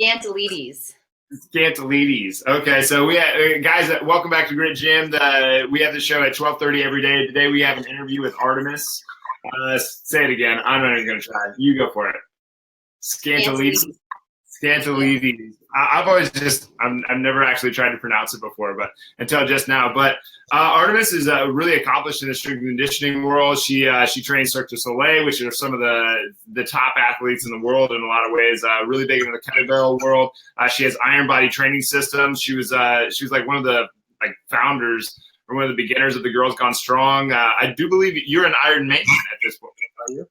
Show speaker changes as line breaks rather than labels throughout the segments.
Scantalides.
Scantalides. Okay, so guys, welcome back to Grit Gym. We have the show at 12:30 every day. Today we have an interview with Artemis. Say it again. I'm not even going to try. You go for it. Scantalides. Scantalides. I've always I've never actually tried to pronounce it before, but until just now. But Artemis is really accomplished in the strength and conditioning world. She trains Cirque du Soleil, which are some of the top athletes in the world in a lot of ways. Really big into the kettlebell world. She has iron body training systems. She was like one of the founders or one of the beginners of the Girls Gone Strong. I do believe you're an Iron Maiden at this point, are you?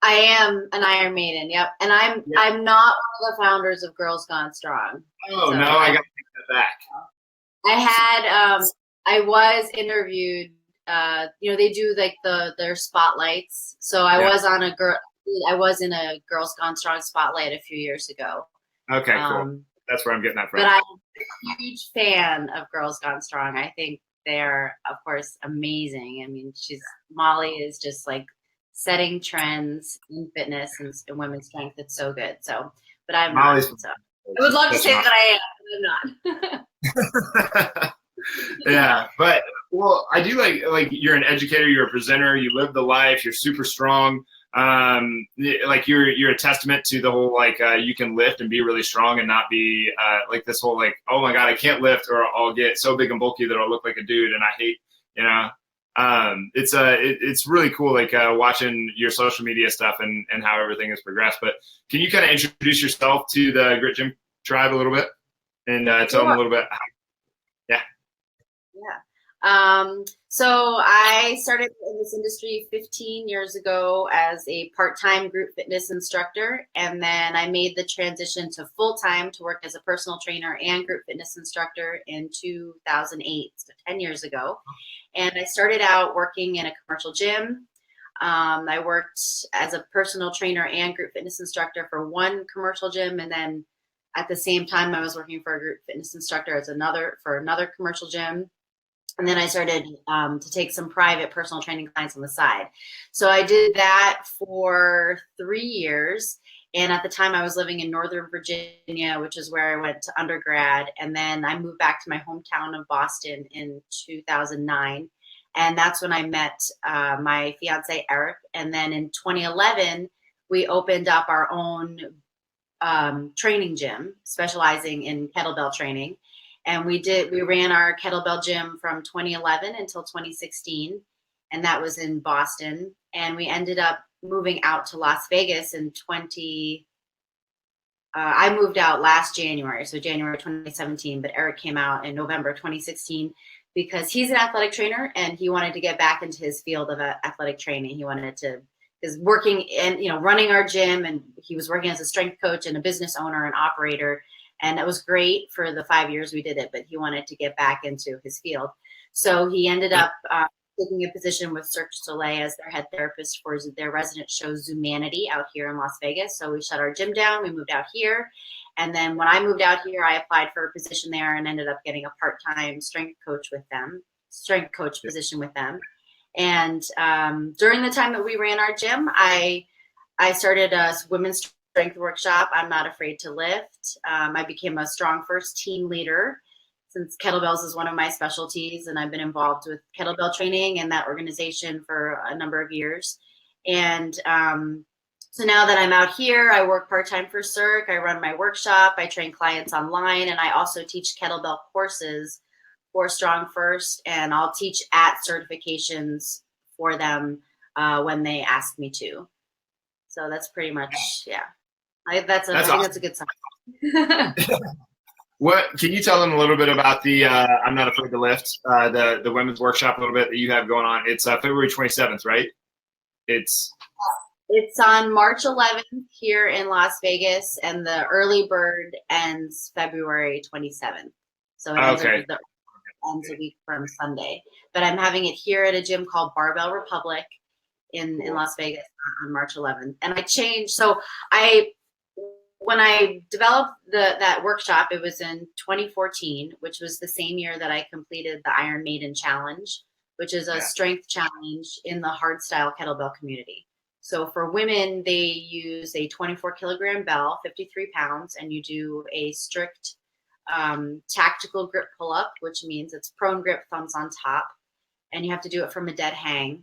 I am an Iron Maiden, yep. And I'm not one of the founders of Girls Gone Strong.
Oh, so, no, I got to take that back.
I was interviewed, they do their spotlights. So I was in a Girls Gone Strong spotlight a few years ago.
Okay, cool. That's where I'm getting that from.
But I'm a huge fan of Girls Gone Strong. I think they're, of course, amazing. I mean, Molly is just setting trends in fitness and women's strength. It's so good. So, but I'm not. So. I would love to say that I am, but I'm not.
Yeah, but I do like you're an educator, you're a presenter, you live the life, you're super strong. You're a testament to the whole you can lift and be really strong and not be this whole oh my god, I can't lift or I'll get so big and bulky that I'll look like a dude and I hate it's really cool watching your social media stuff and how everything has progressed. But can you kind of introduce yourself to the Grit Gym tribe a little bit and tell them a little bit how?
So I started in this industry 15 years ago as a part-time group fitness instructor, and then I made the transition to full-time to work as a personal trainer and group fitness instructor in 2008, so 10 years ago. And I started out working in a commercial gym. I worked as a personal trainer and group fitness instructor for one commercial gym, and then at the same time I was working for a group fitness instructor for another commercial gym. And then I started to take some private personal training clients on the side. So I did that for 3 years. And at the time I was living in Northern Virginia, which is where I went to undergrad. And then I moved back to my hometown of Boston in 2009. And that's when I met my fiance, Eric. And then in 2011, we opened up our own training gym specializing in kettlebell training. And we ran our kettlebell gym from 2011 until 2016, and that was in Boston. And we ended up moving out to Las Vegas in I moved out last January, so January 2017, but Eric came out in November 2016 because he's an athletic trainer and he wanted to get back into his field of athletic training. He wanted to, because working and, running our gym, and he was working as a strength coach and a business owner and operator. And that was great for the 5 years we did it, but he wanted to get back into his field. So he ended up taking a position with Cirque du Soleil as their head therapist for their resident show Zumanity out here in Las Vegas. So we shut our gym down, we moved out here. And then when I moved out here, I applied for a position there and ended up getting a part-time strength coach position with them. And during the time that we ran our gym, I started a women's strength workshop, I'm Not Afraid to Lift. I became a Strong First team leader since kettlebells is one of my specialties, and I've been involved with kettlebell training and that organization for a number of years. And so now that I'm out here, I work part-time for Cirque. I run my workshop, I train clients online, and I also teach kettlebell courses for Strong First, and I'll teach at certifications for them when they ask me to. So that's pretty much, I think that's a good sign.
What can you tell them a little bit about the I'm Not Afraid to Lift, the women's workshop a little bit that you have going on? It's February 27th, right? It's
on March 11th here in Las Vegas, and the early bird ends February 27th. So it ends a week from Sunday. But I'm having it here at a gym called Barbell Republic in Las Vegas on March 11th. And I changed. So when I developed that workshop, it was in 2014, which was the same year that I completed the Iron Maiden Challenge, which is a strength challenge in the hardstyle kettlebell community. So for women, they use a 24 kilogram bell, 53 pounds, and you do a strict tactical grip pull up, which means it's prone grip, thumbs on top, and you have to do it from a dead hang.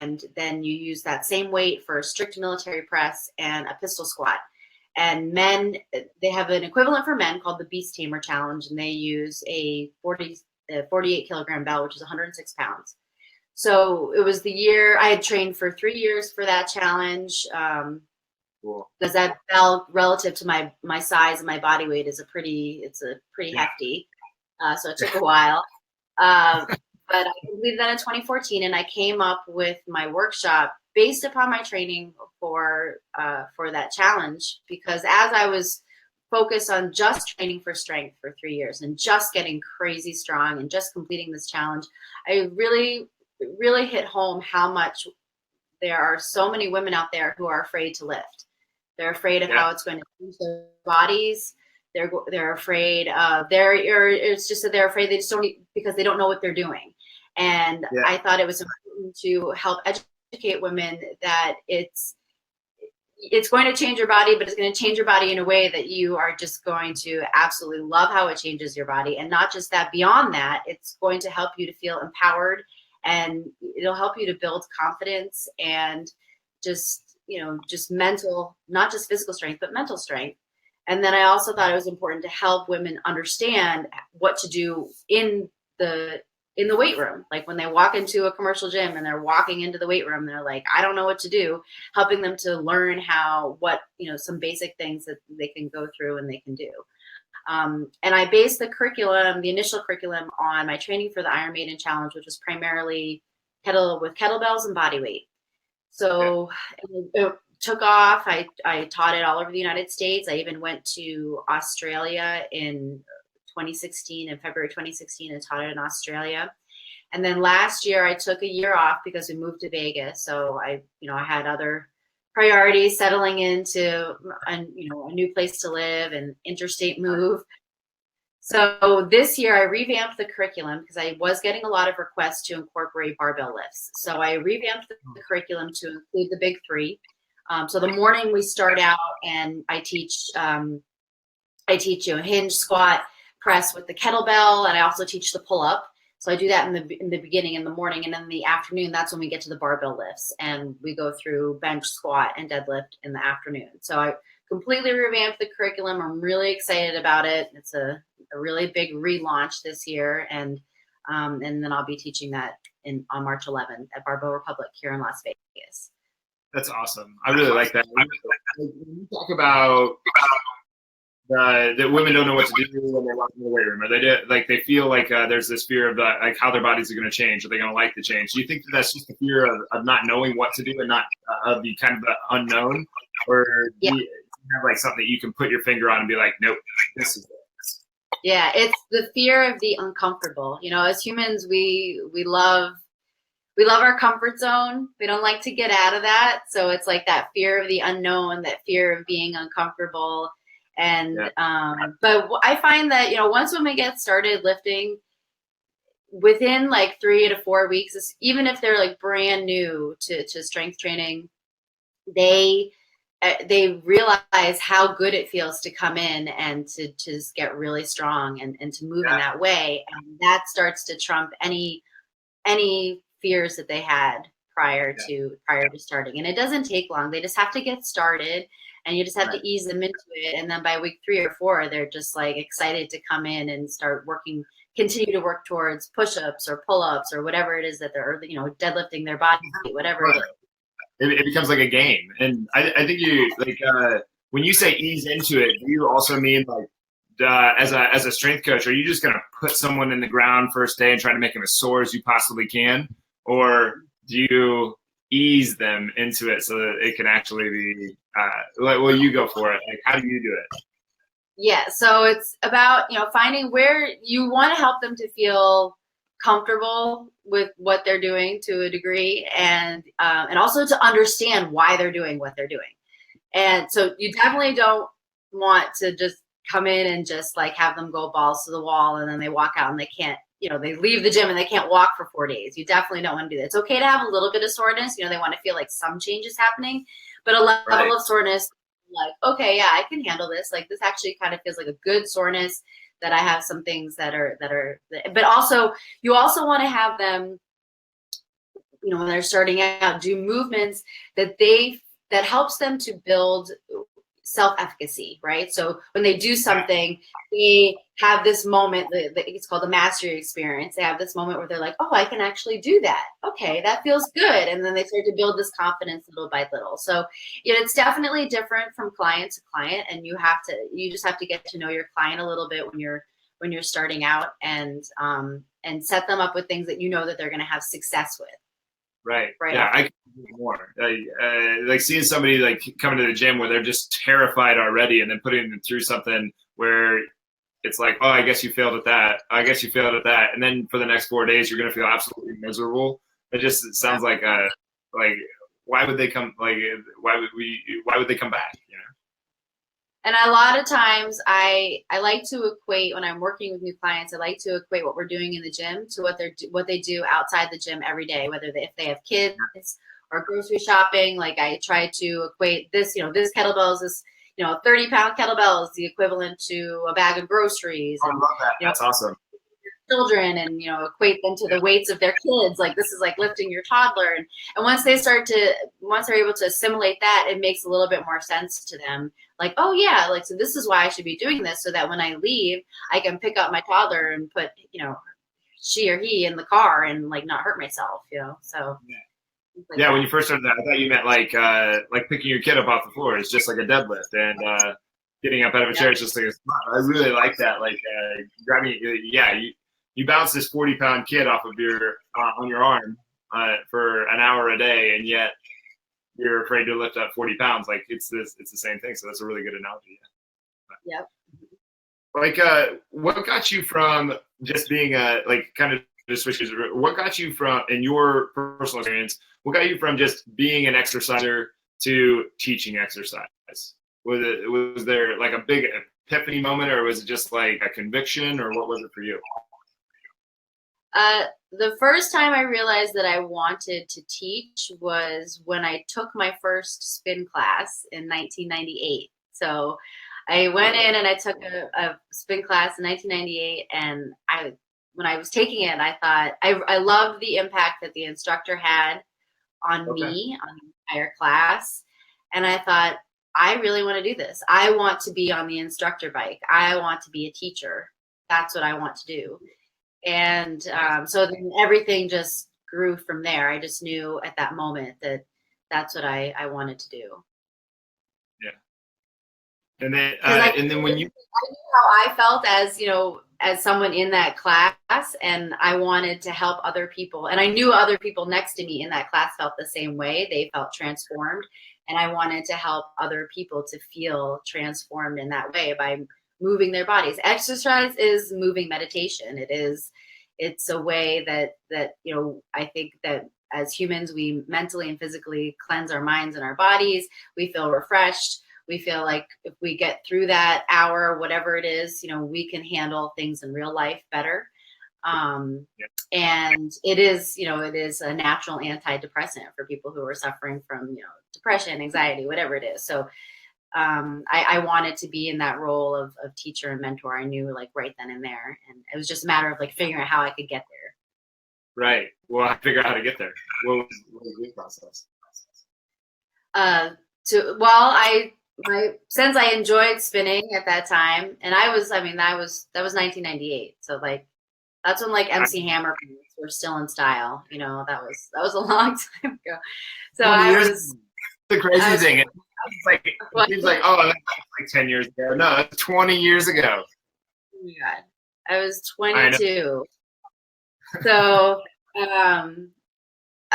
And then you use that same weight for a strict military press and a pistol squat. And men, they have an equivalent for men called the Beast Tamer Challenge, and they use a 48 kilogram bell, which is 106 pounds. So it was the year I had trained for 3 years for that challenge.
Cool.
Because that bell, relative to my size and my body weight, is a pretty hefty. So it took a while. But I completed that in 2014, and I came up with my workshop based upon my training for that challenge. Because as I was focused on just training for strength for 3 years and just getting crazy strong and just completing this challenge, I really hit home how much there are so many women out there who are afraid to lift. They're afraid of how it's going to change their bodies. They're afraid of it's just that they're afraid they just don't, because they don't know what they're doing. And I thought it was important to help educate women that it's going to change your body, but it's going to change your body in a way that you are just going to absolutely love how it changes your body. And not just that, beyond that, it's going to help you to feel empowered, and it'll help you to build confidence and just mental, not just physical strength, but mental strength. And then I also thought it was important to help women understand what to do in the weight room. Like when they walk into a commercial gym and they're walking into the weight room, they're like, I don't know what to do, helping them to learn some basic things that they can go through and they can do. And I based the initial curriculum, on my training for the Iron Maiden Challenge, which was primarily with kettlebells and body weight. So it took off. I taught it all over the United States. I even went to Australia in 2016, in February 2016, and taught it in Australia. And then last year I took a year off because we moved to Vegas. So I had other priorities, settling into a new place to live and interstate move. So this year I revamped the curriculum because I was getting a lot of requests to incorporate barbell lifts. So I revamped the curriculum to include the big three. So the morning we start out and I teach hinge, squat, press with the kettlebell, and I also teach the pull up. So I do that in the beginning, in the morning, and then in the afternoon, that's when we get to the barbell lifts, and we go through bench, squat, and deadlift in the afternoon. So I completely revamped the curriculum. I'm really excited about it. It's a really big relaunch this year, and then I'll be teaching that on March 11th at Barbell Republic here in Las Vegas.
That's awesome. I really like that. When you talk about that women don't know what to do when they walk in the weight room, or they feel like there's this fear of how their bodies are going to change, are they going to like the change? Do you think that's just the fear of not knowing what to do and not of the kind of the unknown, or do you have like something that you can put your finger on and be like, nope, this is it?
Yeah, it's the fear of the uncomfortable. As humans, we love our comfort zone. We don't like to get out of that. So it's like that fear of the unknown, that fear of being uncomfortable. And but I find that once women get started lifting, within like 3 to 4 weeks, even if they're like brand new to strength training, they realize how good it feels to come in and to just get really strong and to move in that way, and that starts to trump any fears that they had prior to starting. And it doesn't take long. They just have to get started, and you just have to ease them into it. And then by week 3 or 4, they're just like excited to come in and start continue to work towards push-ups or pull-ups or whatever it is that they're, deadlifting their body, whatever it is.
It becomes like a game. And I think you when you say ease into it, do you also mean like as a strength coach, are you just going to put someone in the ground first day and try to make them as sore as you possibly can? Or do you ease them into it so that it can actually be, you go for it. Like, how do you do it?
Yeah. So it's about, finding where you want to help them to feel comfortable with what they're doing to a degree, and also to understand why they're doing what they're doing. And so you definitely don't want to just come in and just like have them go balls to the wall and then they walk out and they can't they leave the gym and they can't walk for 4 days. You definitely don't want to do that. It's okay to have a little bit of soreness. They want to feel like some change is happening, but a level of soreness, like, okay, yeah, I can handle this. Like, this actually kind of feels like a good soreness, that I have some things but also, you also want to have them, when they're starting out, do movements that helps them to build self-efficacy, right? So when they do something, they have this moment, it's called the mastery experience. They have this moment where they're like, oh, I can actually do that. Okay, that feels good. And then they start to build this confidence little by little. So it's definitely different from client to client, and you just have to get to know your client a little bit when you're starting out, and set them up with things that that they're going to have success with.
Right. Yeah, I can do more. Like seeing somebody like coming to the gym where they're just terrified already, and then putting them through something where it's like, oh, I guess you failed at that. I guess you failed at that, and then for the next 4 days, you're gonna feel absolutely miserable. It sounds like why would they come? Like, why would they come back?
And a lot of times I like to equate, when I'm working with new clients, I like to equate what we're doing in the gym to what they do outside the gym every day, whether if they have kids or grocery shopping. Like, I try to equate this, this kettlebell is this, 30-pound kettlebell is the equivalent to a bag of groceries.
I love that. That's awesome.
Children, and equate them to the weights of their kids. Like, this is like lifting your toddler, and once they're able to assimilate that, it makes a little bit more sense to them. Like, oh yeah, like, so this is why I should be doing this, so that when I leave, I can pick up my toddler and put she or he in the car and like not hurt myself. So
yeah, when you first started that, I thought you meant like picking your kid up off the floor. It's just like a deadlift, and getting up out of a chair is just like a spot. I really like that. Like, grabbing, you bounce this 40-pound kid off of on your arm for an hour a day, and yet you're afraid to lift up 40 pounds. Like, it's the same thing. So that's a really good analogy.
Yep.
Like, what got you from just being what got you from, in your personal experience, what got you from just being an exerciser to teaching exercise? Was there like a big epiphany moment, or was it just like a conviction, or what was it for you?
The first time I realized that I wanted to teach was when I took my first spin class in 1998. So I went in and I took a spin class in 1998, and when I was taking it, I thought I loved the impact that the instructor had on me, on the entire class. And I thought, I really want to do this. I want to be on the instructor bike. I want to be a teacher. That's what I want to do. And so then everything just grew from there. I just knew at that moment that that's what I wanted to do.
Yeah. And then when you,
I knew how I felt as someone in that class, and I wanted to help other people. And I knew other people next to me in that class felt the same way. They felt transformed, and I wanted to help other people to feel transformed in that way by moving their bodies. Exercise is moving meditation. It's a way that I think that as humans, we mentally and physically cleanse our minds and our bodies. We feel refreshed. We feel like if we get through that hour, whatever it is, we can handle things in real life better. And it is a natural antidepressant for people who are suffering from, depression, anxiety, whatever it is. So I wanted to be in that role of teacher and mentor. I knew, like, right then and there, and it was just a matter of like figuring out how I could get there.
Right. Well, I figured out how to get there. What was your process?
Since I enjoyed spinning at that time, and that was 1998. So like, that's when like MC Hammer pants were still in style. That was a long time ago. So
the crazy thing. It seems like, oh, that's like 10 years ago. No, that's 20 years ago.
Oh my God. I was 22. So, I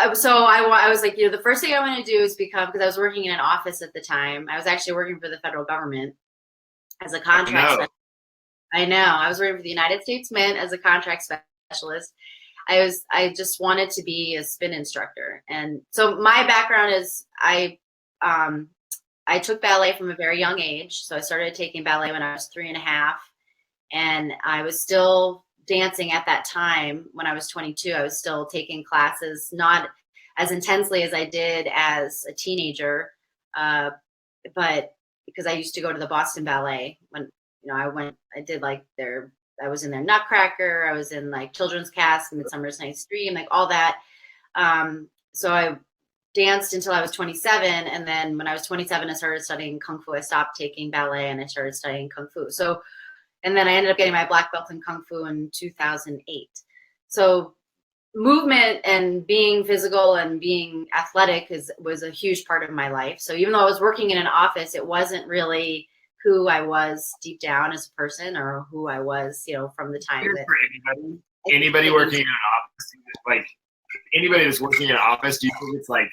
was like, the first thing I want to do is because I was working in an office at the time. I was actually working for the federal government as a contract specialist. I know. I was working for the United States Mint as a contract specialist. I just wanted to be a spin instructor. And so my background is I took ballet from a very young age. So I started taking ballet when I was 3.5, and I was still dancing at that time when I was 22. I was still taking classes, not as intensely as I did as a teenager, but because I used to go to the Boston Ballet when, I did like I was in their Nutcracker, I was in like Children's Cast, Midsummer's Night's Dream, like all that. So I danced until I was 27. And then when I was 27, I started studying Kung Fu. I stopped taking ballet and I started studying Kung Fu. So, and then I ended up getting my black belt in Kung Fu in 2008. So movement and being physical and being athletic was a huge part of my life. So even though I was working in an office, it wasn't really who I was deep down as a person, or who I was, from the time that
anybody working in an office, like anybody that's working in an office, do you think it's like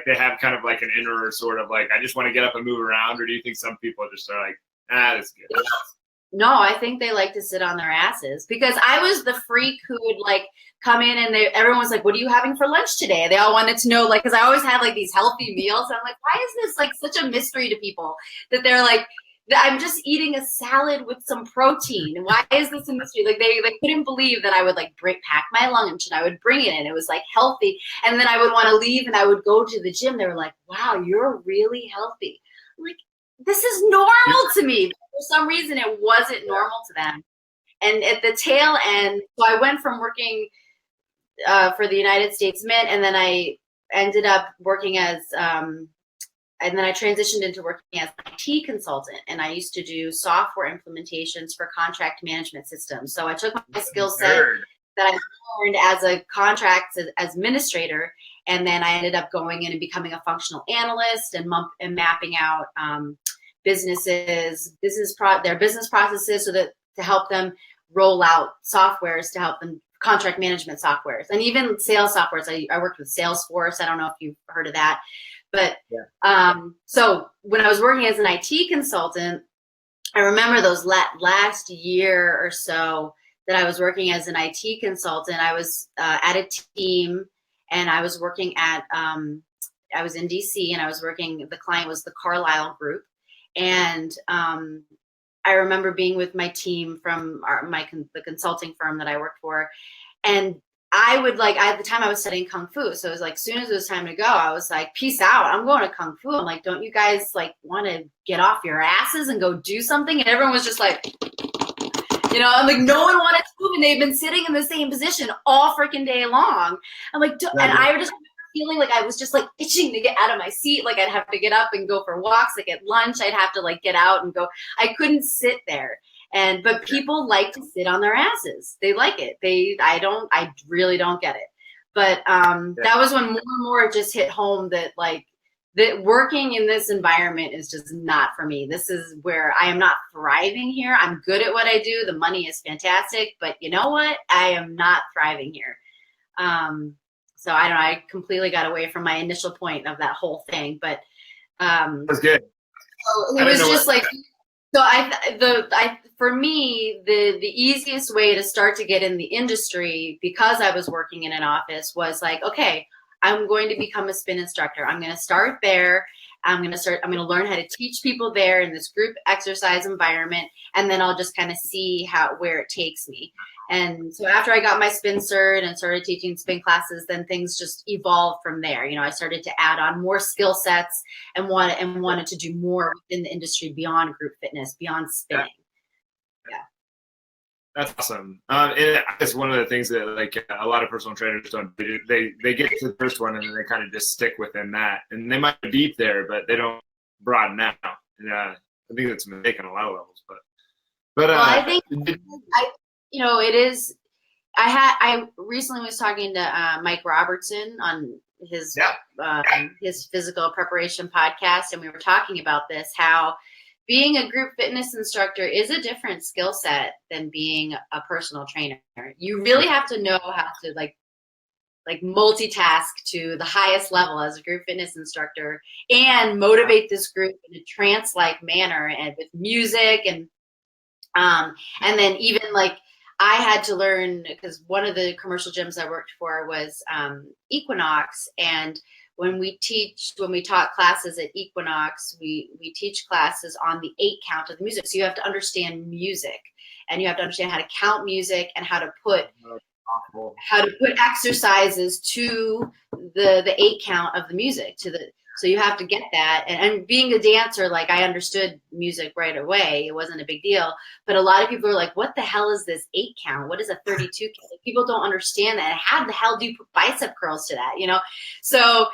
they have kind of like an inner sort of like, I just want to get up and move around, or do you think some people just are like, that's good?
No, I think they like to sit on their asses, because I was the freak who would like come in and everyone was like, what are you having for lunch today? They all wanted to know, like, because I always had like these healthy meals. I'm like, why is this like such a mystery to people that they're like, I'm just eating a salad with some protein. Why is this a mystery? Like they couldn't believe that I would like pack my lunch and I would bring it and it was like healthy. And then I would want to leave and I would go to the gym. They were like, wow, you're really healthy. I'm like, this is normal to me. For some reason, it wasn't normal to them. And at the tail end, so I went from working for the United States Mint, and then I ended up working as and then I transitioned into working as an IT consultant, and I used to do software implementations for contract management systems. So I took my skill set that I learned as a contracts administrator, and then I ended up going in and becoming a functional analyst and mapping out their business processes, so that to help them roll out softwares to help them, contract management softwares, and even sales softwares. I worked with Salesforce. I don't know if you've heard of that. But so when I was working as an IT consultant, I remember those last year or so that I was working as an IT consultant. I was at a team, and I was working at I was in DC, and I was working. The client was the Carlyle Group, and I remember being with my team from the consulting firm that I worked for, and I would like, at the time I was studying Kung Fu. So it was like, as soon as it was time to go, I was like, peace out. I'm going to Kung Fu. I'm like, don't you guys like want to get off your asses and go do something? And everyone was just like, I'm like, no one wanted to move, and they've been sitting in the same position all freaking day long. I'm like, and I just remember feeling like I was just like itching to get out of my seat. Like I'd have to get up and go for walks. Like at lunch, I'd have to like get out and go. I couldn't sit there. But people like to sit on their asses. They like it. I really don't get it. But that was when more and more it just hit home that like that working in this environment is just not for me. This is where I am not thriving here. I'm good at what I do. The money is fantastic, but you know what? I am not thriving here. So I don't know. I completely got away from my initial point of that whole thing, but
that's good.
So it was just like. So for me, the easiest way to start to get in the industry, because I was working in an office, was like, okay, I'm going to become a spin instructor. I'm going to start there. I'm going to learn how to teach people there in this group exercise environment. And then I'll just kind of see where it takes me. And so after I got my spin cert and started teaching spin classes, then things just evolved from there. I started to add on more skill sets and wanted to do more within the industry beyond group fitness, beyond spinning. Yeah.
That's awesome. And it's one of the things that like a lot of personal trainers don't do. They get to the first one and then they kind of just stick within that, and they might be deep there, but they don't broaden out. And I think that's a mistake on a lot of levels. But
I think it is. I recently was talking to Mike Robertson on his physical preparation podcast, and we were talking about this, how being a group fitness instructor is a different skill set than being a personal trainer. You really have to know how to like multitask to the highest level as a group fitness instructor, and motivate this group in a trance-like manner, and with music and then even like I had to learn, because one of the commercial gyms I worked for was Equinox, and when we taught classes at Equinox, we teach classes on the 8 count of the music. So you have to understand music. and you have to understand how to count music and how to put
Awful.
exercises to the 8 count of the music so you have to get that. And being a dancer, like I understood music right away. It wasn't a big deal. But a lot of people are like, what the hell is this 8 count? What is a 32 count? Like, people don't understand that. How the hell do you put bicep curls to that? So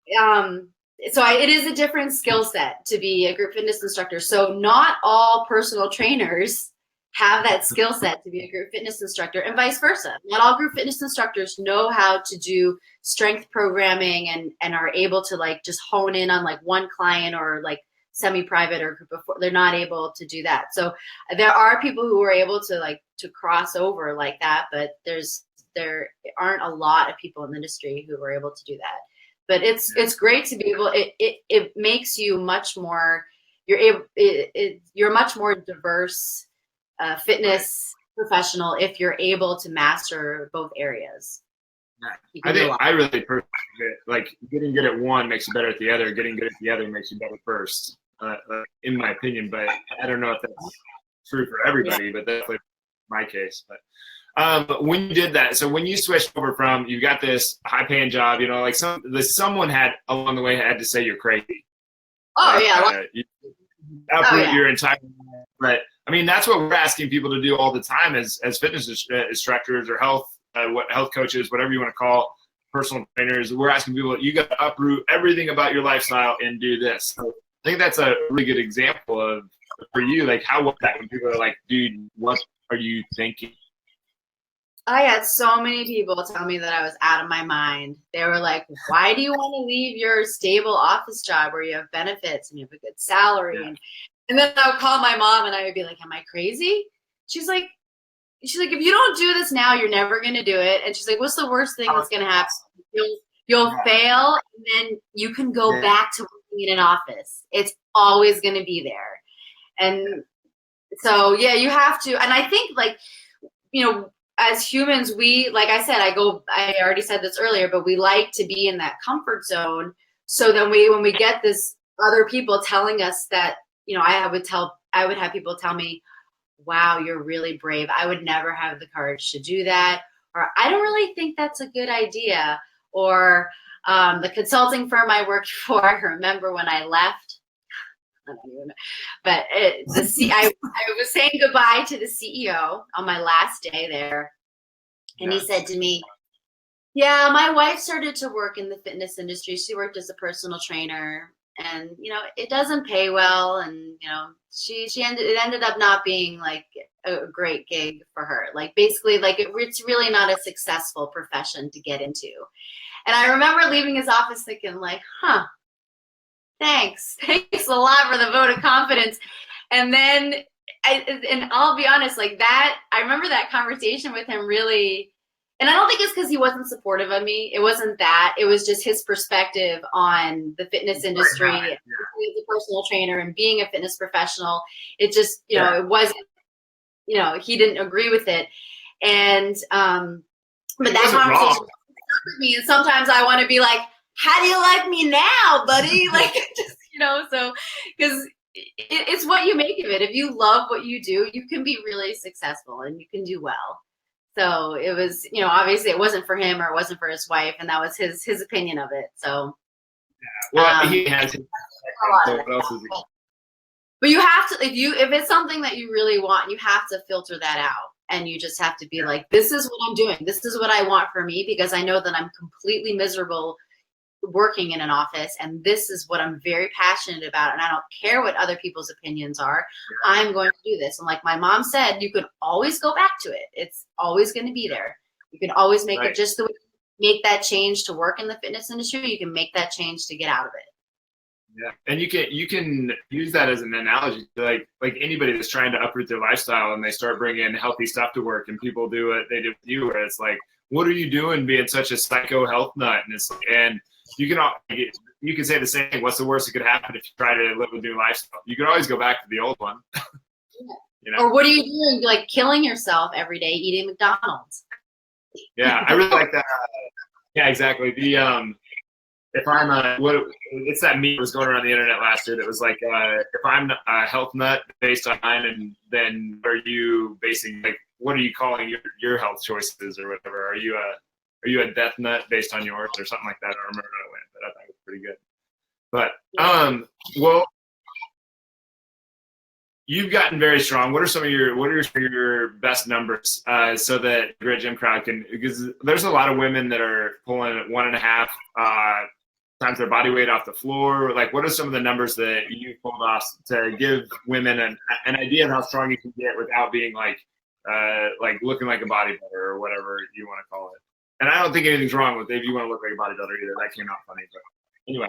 it is a different skill set to be a group fitness instructor. So not all personal trainers have that skill set to be a group fitness instructor, and vice versa. Not all group fitness instructors know how to do strength programming and are able to like just hone in on like one client or like semi-private or group of 4. They're not able to do that. So there are people who are able to cross over like that, but there aren't a lot of people in the industry who are able to do that. But it's great to be able. It makes you much more. You're much more diverse fitness professional if you're able to master both areas.
I really like getting good at one makes you better at the other. Getting good at the other makes you better first, in my opinion. But I don't know if that's true for everybody, but that's my case. But when you did that, so when you switched over from, you got this high paying job, like someone had along the way had to say you're crazy.
Oh yeah.
You uproot your entire life. But I mean, that's what we're asking people to do all the time as fitness instructors or health coaches, whatever you want to call personal trainers. We're asking people, you got to uproot everything about your lifestyle and do this. So I think that's a really good example of, for you, like how was that when people are like, dude, what are you thinking?
I had so many people tell me that I was out of my mind. They were like, why do you want to leave your stable office job where you have benefits and you have a good salary?
Yeah.
And then I would call my mom and I would be like, am I crazy? She's like, if you don't do this now, you're never going to do it. And she's like, what's the worst thing that's going to happen? You'll fail, and then you can go back to working in an office. It's always going to be there. And so, yeah, you have to. And I think, as humans, we, like I said, I already said this earlier, but we like to be in that comfort zone. So then when we get this other people telling us that, I would have people tell me, wow, you're really brave. I would never have the courage to do that. Or I don't really think that's a good idea. Or the consulting firm I worked for, I remember when I left, I don't even know, but I was saying goodbye to the CEO on my last day there. And he said to me, yeah, my wife started to work in the fitness industry. She worked as a personal trainer. And, it doesn't pay well. And, it ended up not being like a great gig for her. Like basically it's really not a successful profession to get into. And I remember leaving his office thinking like, thanks a lot for the vote of confidence. And then, I'll be honest, like that, I remember that conversation with him really. And I don't think it's because he wasn't supportive of me. It wasn't that. It was just his perspective on the fitness industry, as a personal trainer and being a fitness professional. It just, it wasn't, he didn't agree with it. And, but that conversation stuck with me. And sometimes I want to be like, how do you like me now, buddy? Like, just, so, because it's what you make of it. If you love what you do, you can be really successful and you can do well. So it was, obviously it wasn't for him or it wasn't for his wife, and that was his opinion of it. So,
he has.
But you have to, if it's something that you really want, you have to filter that out, and you just have to be like, this is what I'm doing. This is what I want for me, because I know that I'm completely miserable working in an office, and this is what I'm very passionate about, and I don't care what other people's opinions are. I'm going to do this. And like my mom said, you can always go back to it. It's always going to be there. You can always make it just the way you make that change to work in the fitness industry. You can make that change to get out of it.
Yeah, and you can use that as an analogy to like anybody that's trying to uproot their lifestyle and they start bringing healthy stuff to work, and people do what they do with you, where it's like, what are you doing being such a psycho health nut? And it's and you can say the same thing. What's the worst that could happen if you try to live a new lifestyle? You can always go back to the old one.
Or what are you doing? Like killing yourself every day eating McDonald's.
Yeah, I really like that. Yeah, exactly. if I'm it's that meme that was going around the internet last year that was like, if I'm a health nut based on mine, and then are you basing, like, what are you calling your health choices or whatever? Are you a death nut based on yours or something like that? I don't remember how it went, but I thought it was pretty good. But well, you've gotten very strong. What are some of your best numbers, so that Grit Gym crowd can, because there's a lot of women that are pulling 1.5 times their body weight off the floor. Like, what are some of the numbers that you pulled off to give women an idea of how strong you can get without being like looking like a bodybuilder or whatever you want to call it? And I don't think anything's wrong with it if you want to look like a bodybuilder either. That came out funny, but anyway,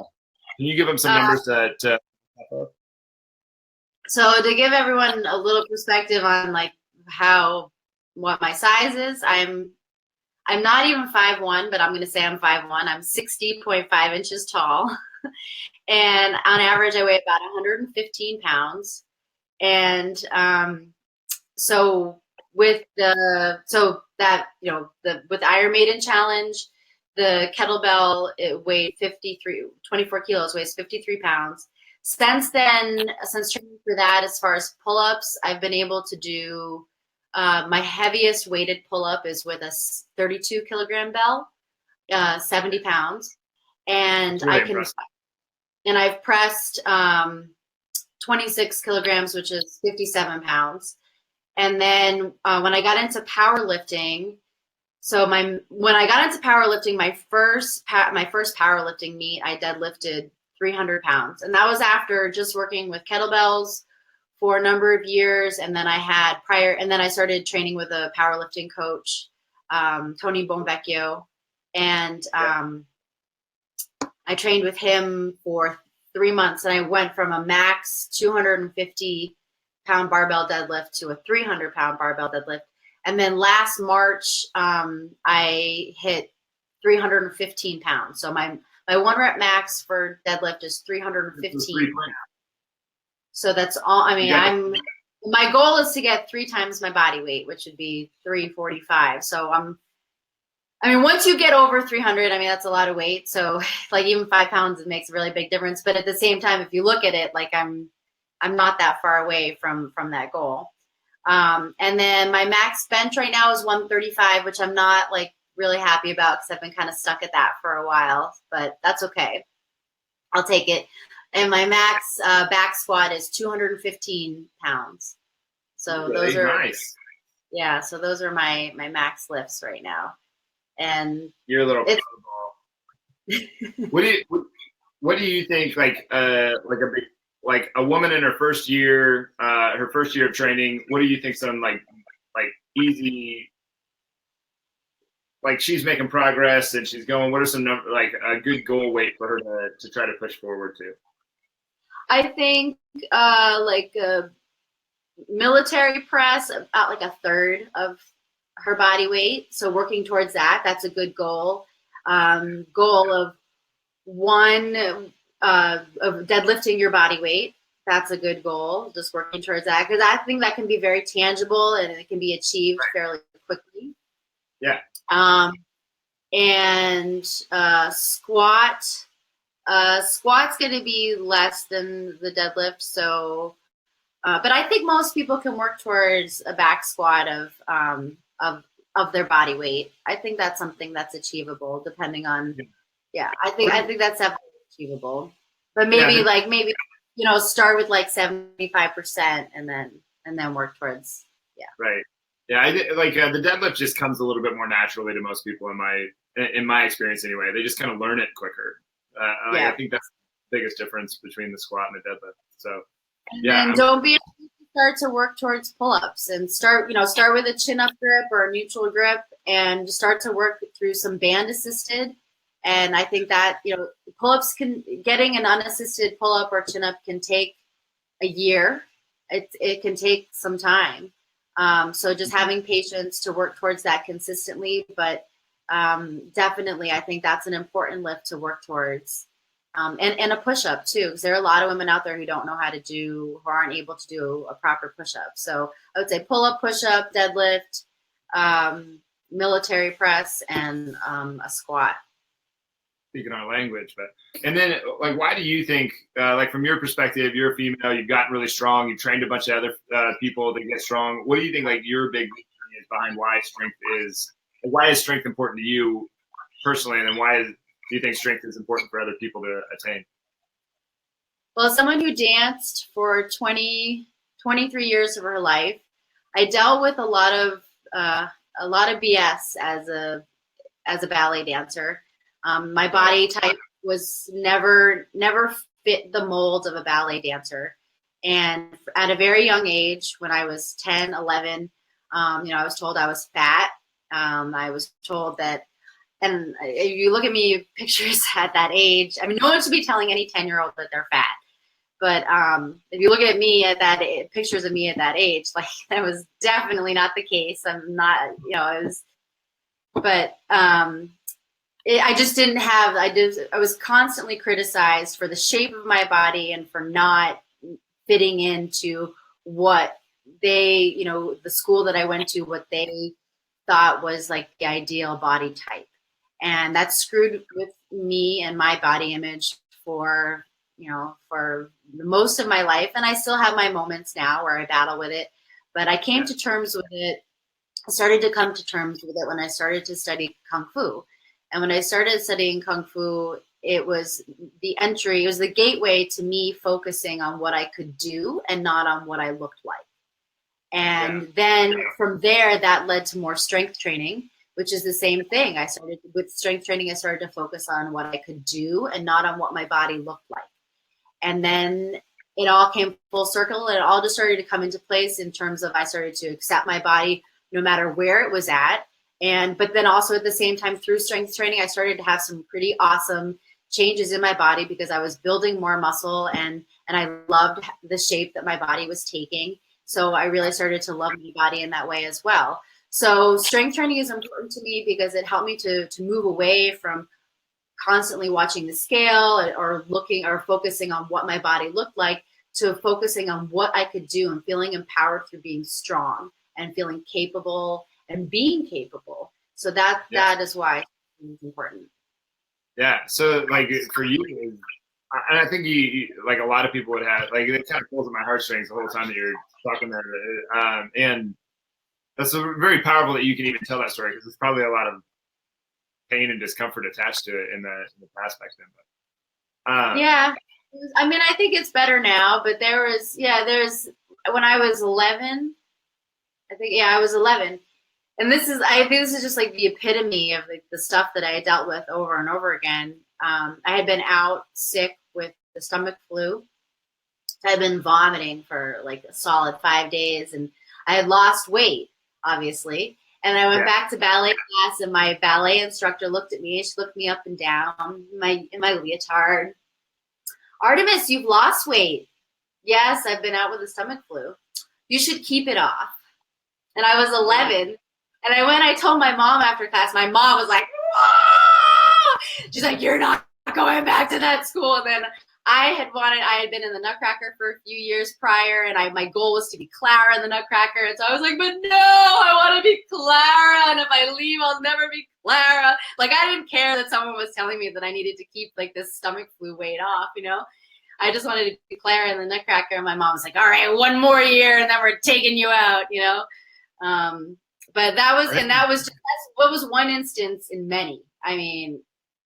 can you give them some numbers to
So to give everyone a little perspective on like what my size is, I'm not even 5'1", but I'm going to say I'm 5'1". I'm 60.5 inches tall. And on average, I weigh about 115 pounds. And so with with Iron Maiden Challenge, the kettlebell, it weighed 24 kilos, weighs 53 pounds. Since then, since training for that, as far as pull-ups, I've been able to do my heaviest weighted pull-up is with a 32 kilogram bell, 70 pounds. And I've pressed 26 kilograms, which is 57 pounds. And then when I got into powerlifting, my first powerlifting meet, I deadlifted 300 pounds. And that was after just working with kettlebells for a number of years. And then I started training with a powerlifting coach, Tony Bonvecchio. And I trained with him for 3 months, and I went from a max 250 pound barbell deadlift to a 300 pound barbell deadlift. And then last March, I hit 315 pounds. So my 1 rep max for deadlift is 315. So that's all. I mean, my goal is to get 3 times my body weight, which would be 345. So once you get over 300, that's a lot of weight. So like even 5 pounds, it makes a really big difference. But at the same time, if you look at it, like I'm not that far away from that goal. And then my max bench right now is 135, which I'm not like really happy about because I've been kind of stuck at that for a while, but that's okay. I'll take it. And my max back squat is 215 pounds. So those are nice. Yeah. So those are my max lifts right now. And
you're a little what do you think, like a woman in her first year of training, what do you think some like easy, like she's making progress and she's going, what are some like a good goal weight for her to try to push forward to?
I think like a military press, about like a third of her body weight. So working towards that's a good goal. Goal of 1 of deadlifting your body weight. That's a good goal. Just working towards that, because I think that can be very tangible and it can be achieved fairly quickly.
Yeah.
And squat's going to be less than the deadlift. So, but I think most people can work towards a back squat of their body weight. I think that's something that's achievable, depending on. Yeah, I think that's definitely achievable. But maybe start with like 75% and then work towards. Yeah.
Right. Yeah, the deadlift just comes a little bit more naturally to most people in my experience anyway. They just kind of learn it quicker. I think that's the biggest difference between the squat and the deadlift. So
and don't be afraid to start to work towards pull-ups and start with a chin-up grip or a neutral grip and start to work through some band assisted. And I think that pull-ups getting an unassisted pull-up or chin-up can take a year. It can take some time. So just having patience to work towards that consistently, but definitely I think that's an important lift to work towards. And a push-up too, because there are a lot of women out there who don't know who aren't able to do a proper push-up. So I would say pull-up, push-up, deadlift, military press, and a squat.
speaking our language. But and then like, why do you think, like from your perspective, you're a female, you've gotten really strong, you've trained a bunch of other people to get strong. What do you think like your big reason is behind why is strength important to you personally, and then do you think strength is important for other people to attain?
Well, as someone who danced for 23 years of her life, I dealt with a lot of BS as a ballet dancer. My body type was never fit the mold of a ballet dancer. And at a very young age, when I was 10, 11, I was told I was fat. I was told that, and if you look at me pictures at that age, I mean, no one should be telling any 10-year-old that they're fat. But if you look at me at that pictures of me at that age, like that was definitely not the case. I'm not, it was, but I just didn't have. I was constantly criticized for the shape of my body and for not fitting into what they, the school that I went to, what they thought was like the ideal body type, and that screwed with me and my body image for most of my life. And I still have my moments now where I battle with it, but I came to terms with it. I started to come to terms with it when I started to study Kung Fu. And when I started studying Kung Fu, it was the gateway to me focusing on what I could do and not on what I looked like. And then from there, that led to more strength training, which is the same thing. With strength training, I started to focus on what I could do and not on what my body looked like. And then it all came full circle, and it all just started to come into place in terms of I started to accept my body no matter where it was at. But then also at the same time through strength training, I started to have some pretty awesome changes in my body because I was building more muscle and I loved the shape that my body was taking. So I really started to love my body in that way as well. So strength training is important to me because it helped me to move away from constantly watching the scale or looking or focusing on what my body looked like to focusing on what I could do and feeling empowered through being strong and feeling capable and being capable. So that is why it's important. Yeah.
So like for you, and I think you like a lot of people would have, like it kind of pulls at my heartstrings the whole time that you're talking there. And that's very powerful that you can even tell that story because there's probably a lot of pain and discomfort attached to it in the past back then.
But, I mean, I think it's better now, but there's when I was 11, I was 11. And I think this is just like the epitome of like the stuff that I had dealt with over and over again. I had been out sick with the stomach flu. I had been vomiting for like a solid 5 days, and I had lost weight, obviously. And I went back to ballet class, and my ballet instructor looked at me. She looked me up and down in my leotard. Artemis, you've lost weight. Yes, I've been out with the stomach flu. You should keep it off. And I was 11. And I told my mom after class. My mom was like, whoa! She's like, you're not going back to that school. And then I had been in the Nutcracker for a few years prior, and my goal was to be Clara in the Nutcracker. And so I was like, but no, I want to be Clara. And if I leave, I'll never be Clara. Like, I didn't care that someone was telling me that I needed to keep like this stomach flu weight off, I just wanted to be Clara in the Nutcracker. And my mom was like, all right, one more year and then we're taking you out, But that's what was one instance in many. I mean,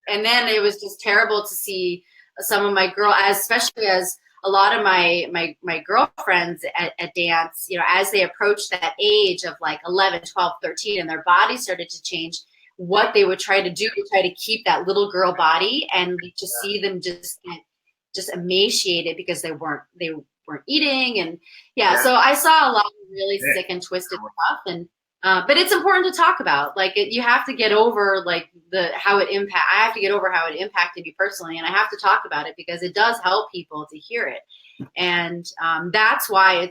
and then it was just terrible to see some of my especially as a lot of my girlfriends at dance, as they approached that age of like 11, 12, 13, and their bodies started to change, what they would try to do to try to keep that little girl body, and just see them just emaciated because they weren't eating. And so I saw a lot of really sick and twisted stuff. And but it's important to talk about. Like, you have to get over like how it impacted you personally, and I have to talk about it because it does help people to hear it. And that's why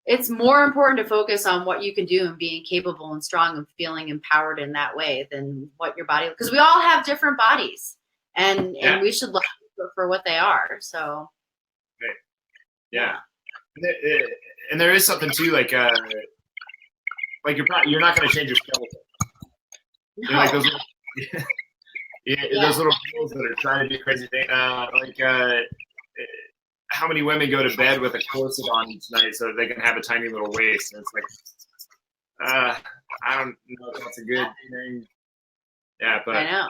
it's more important to focus on what you can do and being capable and strong and feeling empowered in that way than what your body, because we all have different bodies, and we should look for what they are. So
and there is something too, like you're not going to change your skeleton.
No.
those little girls that are trying to do crazy things, how many women go to bed with a corset on each night so that they can have a tiny little waist? And it's like, I don't know if that's a good thing. Yeah,
I know.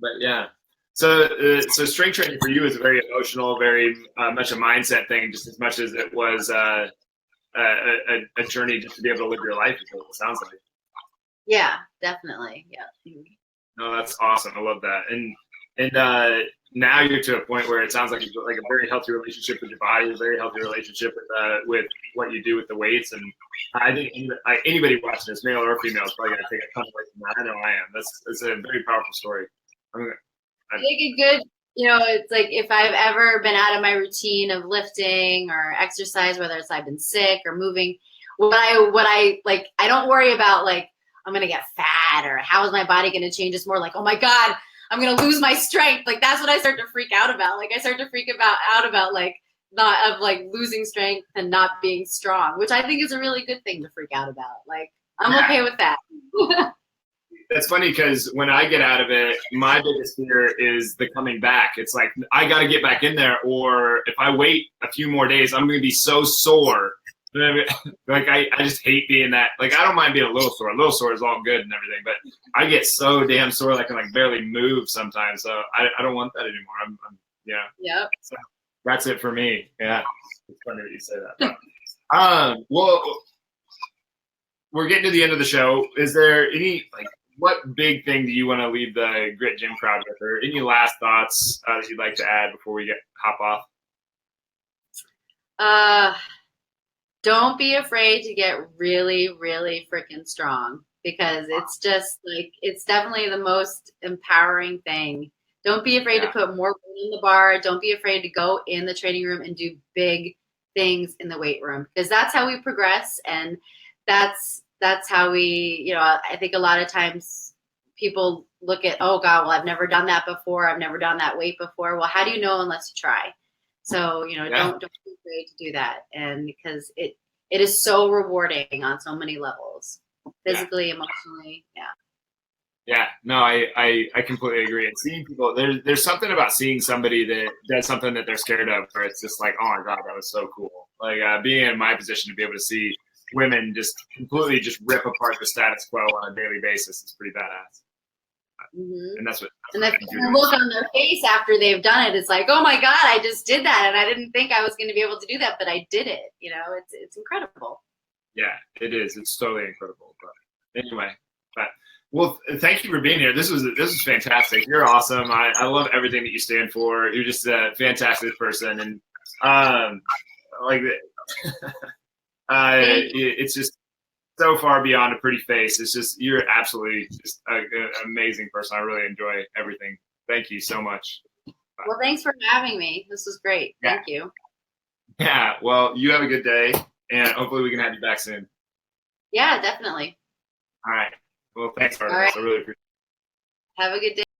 But yeah. So strength training for you is very emotional, very much a mindset thing, just as much as it was a journey just to be able to live your life. Is what it sounds like.
Yeah, definitely. Yeah.
No, that's awesome. I love that. And now you're to a point where it sounds like you've got like a very healthy relationship with your body, a very healthy relationship with what you do with the weights. And I think anybody watching this, male or female, is probably gonna take a ton away from that. I know I am. That's a very powerful story.
I think a good, it's like if I've ever been out of my routine of lifting or exercise, whether it's I've been sick or moving, what I like, I don't worry about like, I'm going to get fat or how is my body going to change? It's more like, oh my God, I'm going to lose my strength. Like that's what I start to freak out about. Like I start to freak out about like losing strength and not being strong, which I think is a really good thing to freak out about. Like I'm okay with that.
That's funny because when I get out of it, my biggest fear is the coming back. It's like, I got to get back in there, or if I wait a few more days, I'm going to be so sore. Like, I just hate being that. Like, I don't mind being a little sore. A little sore is all good and everything, but I get so damn sore that I can like barely move sometimes. So I don't want that anymore. Yeah.
Yep.
So that's it for me. Yeah. It's funny that you say that. Well, we're getting to the end of the show. Is there any, like, what big thing do you want to leave the Grit Gym crowd with, or any last thoughts that you'd like to add before we hop off?
Don't be afraid to get really, really freaking strong, because it's just like, it's definitely the most empowering thing. Don't be afraid to put more weight in the bar. Don't be afraid to go in the training room and do big things in the weight room, because that's how we progress. And that's how we, I think a lot of times people look at, oh God, well, I've never done that before. I've never done that weight before. Well, how do you know unless you try? So, don't be afraid to do that. And because it is so rewarding on so many levels, physically, emotionally. Yeah.
Yeah, no, I completely agree. And seeing people, there's something about seeing somebody that does something that they're scared of, where it's just like, oh my God, that was so cool. Like being in my position to be able to see women just completely just rip apart the status quo on a daily basis is pretty badass.
Mm-hmm.
And that's what
the look on their face after they've done it is like, oh my God, I just did that, and I didn't think I was going to be able to do that, but I did it. It's incredible.
Yeah, it is. It's totally incredible. But anyway, well, thank you for being here. This was fantastic. You're awesome. I love everything that you stand for. You're just a fantastic person, and like it's just so far beyond a pretty face. It's just, you're absolutely just an amazing person. I really enjoy everything. Thank you so much.
Well, thanks for having me. This was great. Thank you.
Yeah. Well, you have a good day, and hopefully we can have you back soon.
Yeah, definitely.
All right. Well, thanks, Artemis.
All right.
I really appreciate it.
Have a good day.